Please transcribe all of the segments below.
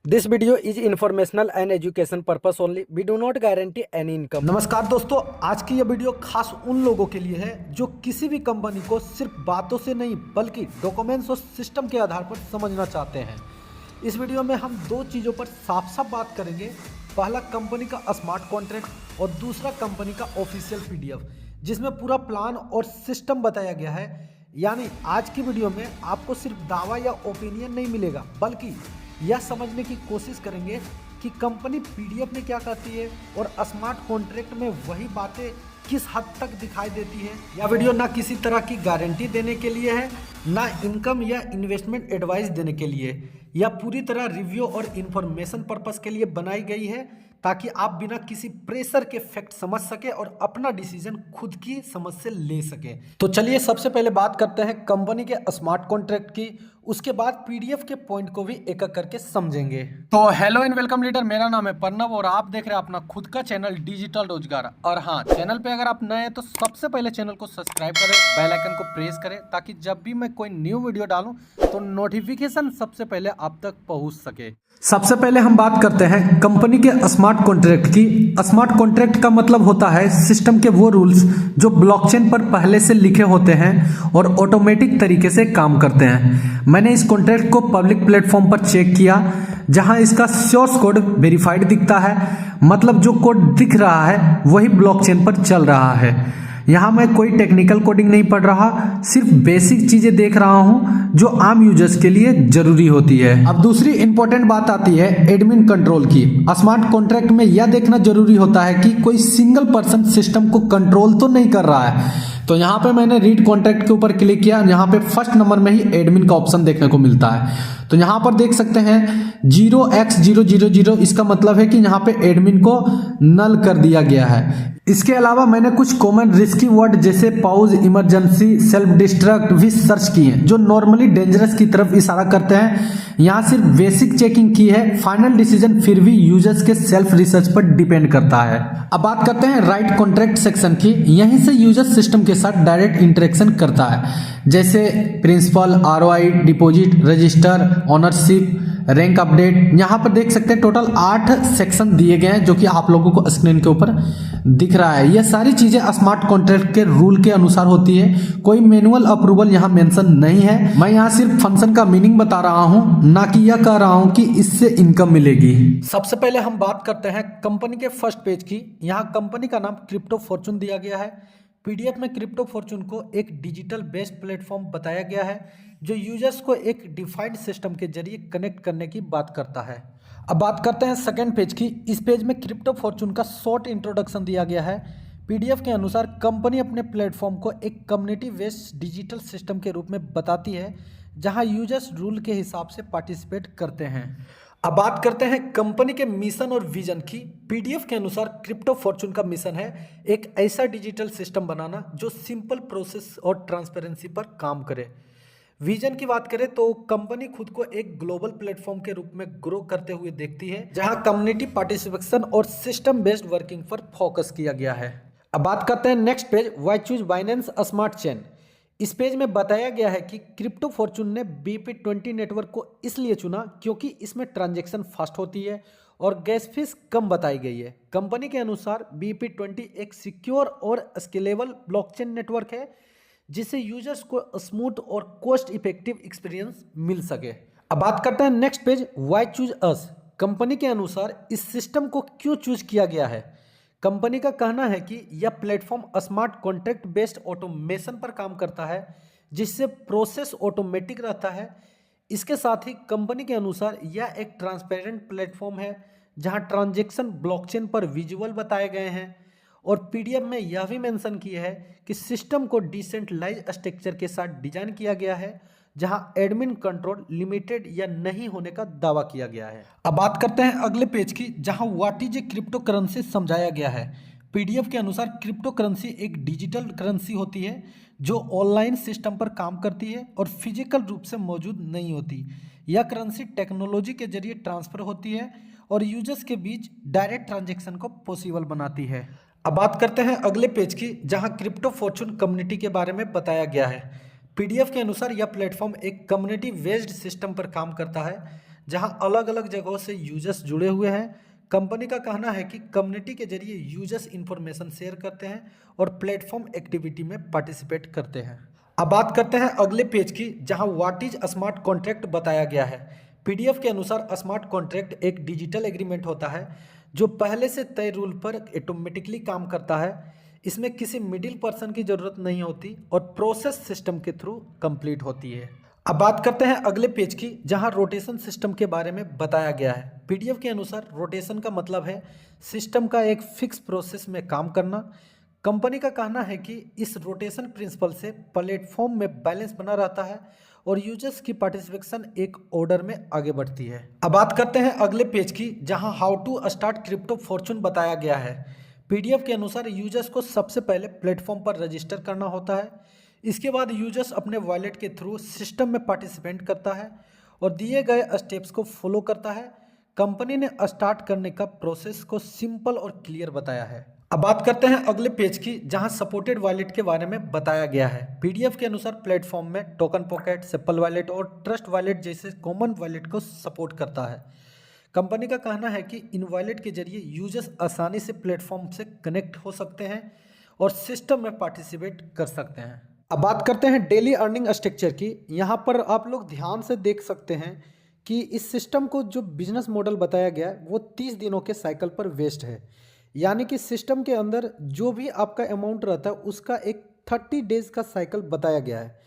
This video is informational and education purpose only. We do not guarantee any income. नमस्कार दोस्तों, आज की यह वीडियो खास उन लोगों के लिए है जो किसी भी कंपनी को सिर्फ बातों से नहीं बल्कि डॉक्यूमेंट्स और सिस्टम के आधार पर समझना चाहते हैं। इस वीडियो में हम दो चीज़ों पर साफ साफ बात करेंगे। पहला कंपनी का स्मार्ट कॉन्ट्रैक्ट और दूसरा कंपनी का ऑफिशियल पीडीएफ, जिसमें पूरा प्लान और सिस्टम बताया गया है। यानी आज की वीडियो में आपको सिर्फ दावा या ओपिनियन नहीं मिलेगा, बल्कि यह समझने की कोशिश करेंगे कि कंपनी पीडीएफ में क्या कहती है और स्मार्ट कॉन्ट्रैक्ट में वही बातें किस हद तक दिखाई देती है। यह वीडियो ना किसी तरह की गारंटी देने के लिए है, ना इनकम या इन्वेस्टमेंट एडवाइस देने के लिए। यह पूरी तरह रिव्यू और इन्फॉर्मेशन पर्पस के लिए बनाई गई है, ताकि आप बिना किसी प्रेशर के फैक्ट समझ सके और अपना डिसीजन खुद की समझ से ले सके। तो चलिए सबसे पहले बात करते हैं कंपनी के स्मार्ट कॉन्ट्रैक्ट की, उसके बाद पीडीएफ के पॉइंट को भी एक एक करके समझेंगे। तो हेलो एंड वेलकम लीडर, मेरा नाम है प्रणव और आप देख रहे हैं अपना खुद का चैनल डिजिटल रोजगार। और हाँ, चैनल पे अगर आप नए हैं तो सबसे पहले चैनल को सब्सक्राइब करें, बेल आइकन को प्रेस करें, ताकि जब भी मैं कोई न्यू वीडियो डालूं तो नोटिफिकेशन सबसे पहले आप तक पहुंच सके। सबसे पहले हम बात करते हैं कंपनी के स्मार्ट कॉन्ट्रैक्ट की। स्मार्ट कॉन्ट्रैक्ट का मतलब होता है सिस्टम के वो रूल्स जो ब्लॉकचेन पर पहले से लिखे होते हैं और ऑटोमेटिक तरीके से काम करते हैं। मैंने इस कॉन्ट्रैक्ट को पब्लिक प्लेटफॉर्म पर चेक किया, जहां इसका सोर्स कोड वेरीफाइड दिखता है। मतलब जो कोड दिख रहा है वही ब्लॉकचेन पर चल रहा है। यहाँ मैं कोई टेक्निकल कोडिंग नहीं पढ़ रहा, सिर्फ बेसिक चीजें देख रहा हूँ जो आम यूजर्स के लिए जरूरी होती है। अब दूसरी इंपॉर्टेंट बात आती है एडमिन कंट्रोल की। स्मार्ट कॉन्ट्रैक्ट में यह देखना जरूरी होता है कि कोई सिंगल पर्सन सिस्टम को कंट्रोल तो नहीं कर रहा है। तो यहाँ पे मैंने रीड कॉन्ट्रैक्ट के ऊपर क्लिक किया, यहाँ पे फर्स्ट नंबर में ही एडमिन का ऑप्शन देखने को मिलता है। तो यहाँ पर देख सकते हैं 0x000, इसका मतलब है कि यहाँ पे एडमिन को नल कर दिया गया है। इसके अलावा मैंने कुछ कॉमन रिस्की वर्ड जैसे पाउज, इमरजेंसी, सेल्फ डिस्ट्रक्ट भी सर्च किए, जो नॉर्मली डेंजरस की तरफ इशारा करते हैं। यहाँ सिर्फ बेसिक चेकिंग की है, फाइनल डिसीजन फिर भी यूजर्स के सेल्फ रिसर्च पर डिपेंड करता है। अब बात करते हैं राइट कॉन्ट्रैक्ट सेक्शन की। यहीं से यूजर सिस्टम के साथ डायरेक्ट इंटरेक्शन करता है, जैसे principal, ROI, deposit, register, ownership, rank update. यहाँ पर देख सकते हैं टोटल 8 सेक्शन दिए गए हैं, जो कि आप लोगों को स्क्रीन के ऊपर दिख रहा है। यह सारी चीजें स्मार्ट कॉन्ट्रैक्ट के रूल के अनुसार होती है, कोई मैनुअल अप्रूवल यहाँ मेंशन नहीं है। मैं यहाँ सिर्फ फंक्शन का मीनिंग बता रहा हूँ, ना कि यह कह रहा हूँ कि इससे इनकम मिलेगी। सबसे पहले हम बात करते हैं कंपनी के फर्स्ट पेज की। यहाँ कंपनी का नाम क्रिप्टो फॉर्चून दिया गया है। पीडीएफ में क्रिप्टो फॉर्चून को एक डिजिटल बेस्ड प्लेटफॉर्म बताया गया है, जो यूजर्स को एक डिफाइंड सिस्टम के जरिए कनेक्ट करने की बात करता है। अब बात करते हैं सेकंड पेज की। इस पेज में क्रिप्टो फॉर्चून का शॉर्ट इंट्रोडक्शन दिया गया है। पीडीएफ के अनुसार कंपनी अपने प्लेटफॉर्म को एक कम्युनिटी बेस्ड डिजिटल सिस्टम के रूप में बताती है, जहां यूजर्स रूल के हिसाब से पार्टिसिपेट करते हैं। अब बात करते हैं कंपनी के मिशन और विजन की। पीडीएफ के अनुसार क्रिप्टो फॉर्चून का मिशन है एक ऐसा डिजिटल सिस्टम बनाना जो सिंपल प्रोसेस और ट्रांसपेरेंसी पर काम करे। विजन की बात करें तो कंपनी खुद को एक ग्लोबल प्लेटफॉर्म के रूप में ग्रो करते हुए देखती है, जहां कम्युनिटी पार्टिसिपेशन और सिस्टम बेस्ड वर्किंग पर फोकस किया गया है। अब बात करते हैं next page, why choose Binance smart chain. इस पेज में बताया गया है कि क्रिप्टो फॉर्चून ने BP20 नेटवर्क को इसलिए चुना क्योंकि इसमें ट्रांजैक्शन फास्ट होती है और गैस फीस कम बताई गई है। कंपनी के अनुसार BP20 एक सिक्योर और स्केलेबल ब्लॉकचेन नेटवर्क है, जिससे यूजर्स को स्मूथ और कॉस्ट इफेक्टिव एक्सपीरियंस मिल सके। अब बात करते हैं next page, why choose us. Company के अनुसार इस सिस्टम को क्यों चूज किया गया है। कंपनी का कहना है कि यह platform smart contract based automation पर काम करता है, जिससे प्रोसेस ऑटोमेटिक रहता है। इसके साथ ही कंपनी के अनुसार यह एक ट्रांसपेरेंट प्लेटफॉर्म है, जहां ट्रांजैक्शन ब्लॉकचेन पर विजुअल बताए गए हैं। और पीडीएफ में यह भी मेंशन किया है कि सिस्टम को डिसेंट्रलाइज स्ट्रक्चर के साथ डिजाइन किया गया है, जहां एडमिन कंट्रोल लिमिटेड या नहीं होने का दावा किया गया है। अब बात करते हैं अगले पेज की, जहां what is a crypto currency समझाया गया है। पीडीएफ के अनुसार क्रिप्टो करेंसी एक डिजिटल करेंसी होती है जो ऑनलाइन सिस्टम पर काम करती है और फिजिकल रूप से मौजूद नहीं होती। यह करेंसी टेक्नोलॉजी के जरिए ट्रांसफर होती है और यूजर्स के बीच डायरेक्ट ट्रांजेक्शन को पॉसिबल बनाती है। अब बात करते हैं अगले पेज की, जहां क्रिप्टो फॉर्चून कम्युनिटी के बारे में बताया गया है। पीडीएफ के अनुसार यह प्लेटफॉर्म एक कम्युनिटी बेस्ड सिस्टम पर काम करता है, जहां अलग अलग जगहों से यूजर्स जुड़े हुए हैं। कंपनी का कहना है कि कम्युनिटी के जरिए यूजर्स इंफॉर्मेशन शेयर करते हैं और प्लेटफॉर्म एक्टिविटी में पार्टिसिपेट करते हैं। अब बात करते हैं अगले पेज की, जहां व्हाट इज स्मार्ट कॉन्ट्रैक्ट बताया गया है। पीडीएफ के अनुसार स्मार्ट कॉन्ट्रैक्ट एक डिजिटल एग्रीमेंट होता है जो पहले से तय रूल पर ऑटोमेटिकली काम करता है। इसमें किसी मिडिल पर्सन की जरूरत नहीं होती और प्रोसेस सिस्टम के थ्रू कंप्लीट होती है। अब बात करते हैं अगले पेज की, जहां रोटेशन सिस्टम के बारे में बताया गया है। पीडीएफ के अनुसार रोटेशन का मतलब है सिस्टम का एक फिक्स प्रोसेस में काम करना। कंपनी का कहना है कि इस रोटेशन प्रिंसिपल से प्लेटफॉर्म में बैलेंस बना रहता है और यूजर्स की पार्टिसिपेशन एक ऑर्डर में आगे बढ़ती है। अब बात करते हैं अगले पेज की, जहां how to start crypto fortune बताया गया है। पीडीएफ के अनुसार यूजर्स को सबसे पहले प्लेटफॉर्म पर रजिस्टर करना होता है। इसके बाद यूजर्स अपने वॉलेट के थ्रू सिस्टम में पार्टिसिपेट करता है और दिए गए स्टेप्स को फॉलो करता है। कंपनी ने स्टार्ट करने का प्रोसेस को सिंपल और क्लियर बताया है। अब बात करते हैं अगले पेज की, जहां सपोर्टेड वॉलेट के बारे में बताया गया है। पीडीएफ के अनुसार प्लेटफॉर्म में टोकन पॉकेट, सिंपल वॉलेट और ट्रस्ट वॉलेट जैसे कॉमन वॉलेट को सपोर्ट करता है। कंपनी का कहना है कि इन वॉलेट के जरिए यूजर्स आसानी से प्लेटफॉर्म से कनेक्ट हो सकते हैं और सिस्टम में पार्टिसिपेट कर सकते हैं। अब बात करते हैं डेली अर्निंग स्ट्रक्चर की। यहाँ पर आप लोग ध्यान से देख सकते हैं कि इस सिस्टम को जो बिजनेस मॉडल बताया गया है वो 30 दिनों के साइकिल पर वेस्ट है। यानी कि सिस्टम के अंदर जो भी आपका अमाउंट रहता है उसका एक 30 डेज का साइकिल बताया गया है।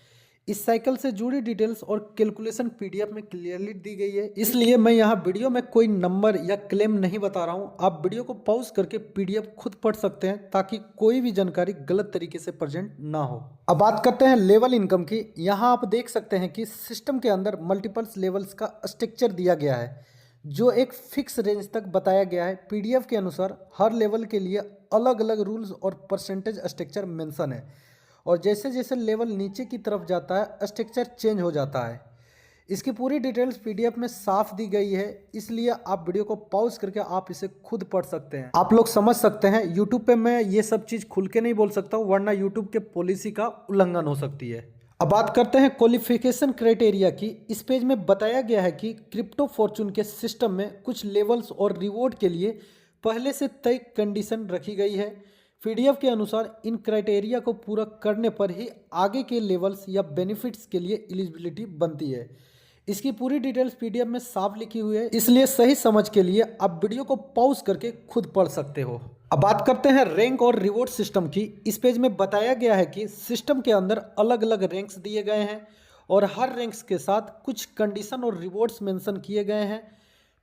इस साइकिल से जुड़ी डिटेल्स और कैलकुलेशन पीडीएफ में क्लियरली दी गई है, इसलिए मैं यहाँ वीडियो में कोई नंबर या क्लेम नहीं बता रहा हूँ। आप वीडियो को पॉज करके पीडीएफ खुद पढ़ सकते हैं ताकि कोई भी जानकारी गलत तरीके से प्रेजेंट ना हो। अब बात करते हैं लेवल इनकम की। यहाँ आप देख सकते हैं कि सिस्टम के अंदर मल्टीपल्स लेवल्स का स्ट्रक्चर दिया गया है जो एक फिक्स रेंज तक बताया गया है। पीडीएफ के अनुसार हर लेवल के लिए अलग अलग रूल्स और परसेंटेज स्ट्रक्चर मेंशन है और जैसे जैसे लेवल नीचे की तरफ जाता है स्ट्रक्चर चेंज हो जाता है। इसकी पूरी डिटेल्स पीडीएफ में साफ दी गई है, इसलिए आप वीडियो को पॉज करके आप इसे खुद पढ़ सकते हैं। आप लोग समझ सकते हैं यूट्यूब पे मैं ये सब चीज़ खुल के नहीं बोल सकता हूँ, वरना यूट्यूब के पॉलिसी का उल्लंघन हो सकती है। अब बात करते हैं क्वालिफिकेशन क्राइटेरिया की। इस पेज में बताया गया है कि क्रिप्टो फॉर्चून के सिस्टम में कुछ लेवल्स और रिवॉर्ड के लिए पहले से तय कंडीशन रखी गई है। पीडीएफ के अनुसार इन क्राइटेरिया को पूरा करने पर ही आगे के लेवल्स या बेनिफिट्स के लिए एलिजिबिलिटी बनती है। इसकी पूरी डिटेल्स पीडीएफ में साफ लिखी हुई है, इसलिए सही समझ के लिए आप वीडियो को पॉज करके खुद पढ़ सकते हो। अब बात करते हैं रैंक और रिवॉर्ड सिस्टम की। इस पेज में बताया गया है कि सिस्टम के अंदर अलग अलग रैंक्स दिए गए हैं और हर रैंक्स के साथ कुछ कंडीशन और रिवॉर्ड्स मेंशन किए गए हैं।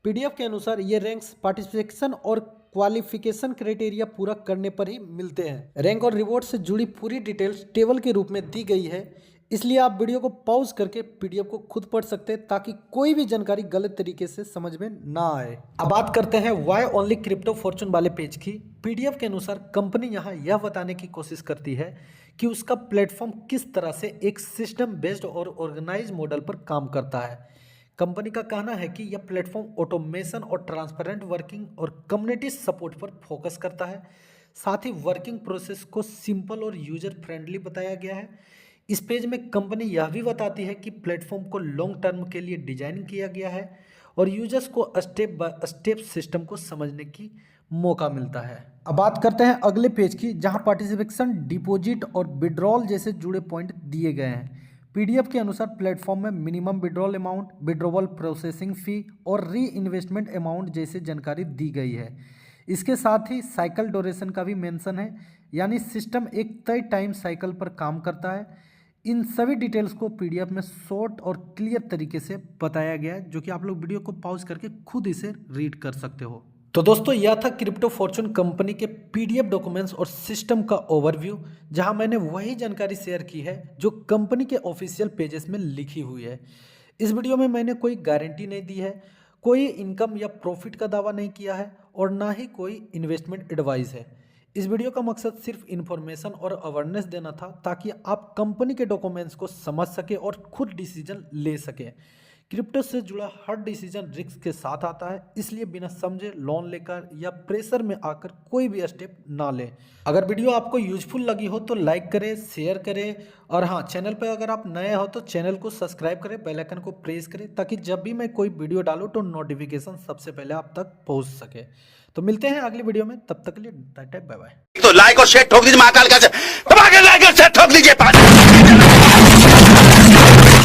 पीडीएफ के अनुसार ये रैंक्स पार्टिसिपेशन और क्वालिफिकेशन क्राइटेरिया पूरा करने पर ही मिलते हैं। रैंक और रिवॉर्ड से जुड़ी पूरी डिटेल्स टेबल के रूप में दी गई है, इसलिए आप वीडियो को पॉज करके पीडीएफ को खुद पढ़ सकते हैं ताकि कोई भी जानकारी गलत तरीके से समझ में ना आए। अब बात करते हैं व्हाई ओनली क्रिप्टो फॉर्चून वाले पेज की। पीडीएफ के अनुसार कंपनी यहाँ यह बताने की कोशिश करती है कि उसका प्लेटफॉर्म किस तरह से एक सिस्टम बेस्ड और ऑर्गेनाइज मॉडल पर काम करता है। कंपनी का कहना है कि यह प्लेटफॉर्म ऑटोमेशन और ट्रांसपेरेंट वर्किंग और कम्युनिटी सपोर्ट पर फोकस करता है। साथ ही वर्किंग प्रोसेस को सिंपल और यूजर फ्रेंडली बताया गया है। इस पेज में कंपनी यह भी बताती है कि प्लेटफॉर्म को लॉन्ग टर्म के लिए डिजाइन किया गया है और यूजर्स को स्टेप बाय स्टेप सिस्टम को समझने की मौका मिलता है। अब बात करते हैं अगले पेज की, जहां पार्टिसिपेशन, डिपॉजिट और विड्रॉल जैसे जुड़े पॉइंट दिए गए हैं। पीडीएफ के अनुसार प्लेटफॉर्म में minimum withdrawal amount, withdrawal processing fee और री इन्वेस्टमेंट अमाउंट जैसे जानकारी दी गई है। इसके साथ ही साइकिल ड्यूरेशन का भी मेंशन है, यानी सिस्टम एक तय टाइम साइकिल पर काम करता है। इन सभी डिटेल्स को पीडीएफ में शॉर्ट और क्लियर तरीके से बताया गया है, जो कि आप लोग वीडियो को पॉज करके खुद इसे रीड कर सकते हो। तो दोस्तों यह था क्रिप्टो फॉर्चून कंपनी के पीडीएफ डॉक्यूमेंट्स और सिस्टम का ओवरव्यू, जहां मैंने वही जानकारी शेयर की है जो कंपनी के ऑफिशियल पेजेस में लिखी हुई है। इस वीडियो में मैंने कोई गारंटी नहीं दी है, कोई इनकम या प्रॉफिट का दावा नहीं किया है और ना ही कोई इन्वेस्टमेंट एडवाइस है। इस वीडियो का मकसद सिर्फ इन्फॉर्मेशन और अवेयरनेस देना था ताकि आप कंपनी के डॉक्यूमेंट्स को समझ सकें और खुद डिसीजन ले सकें, क्रिप्टो से जुड़ा हर डिसीजन रिस्क के साथ आता है, इसलिए बिना समझे लोन लेकर या प्रेशर में आकर कोई भी स्टेप ना लें। अगर वीडियो आपको यूजफुल लगी हो तो लाइक करें, शेयर करें और हाँ, चैनल पर अगर आप नए हो तो चैनल को सब्सक्राइब करें, बेल आइकन को प्रेस करें ताकि जब भी मैं कोई वीडियो डालूँ तो नोटिफिकेशन सबसे पहले आप तक पहुँच सके। तो मिलते हैं अगली वीडियो में, तब तक के लिए टाटा बाय बाय। तो लाइक और शेयर ठोक दीजिए, महाकाल का से दबा के लाइक और शेयर ठोक दीजिए।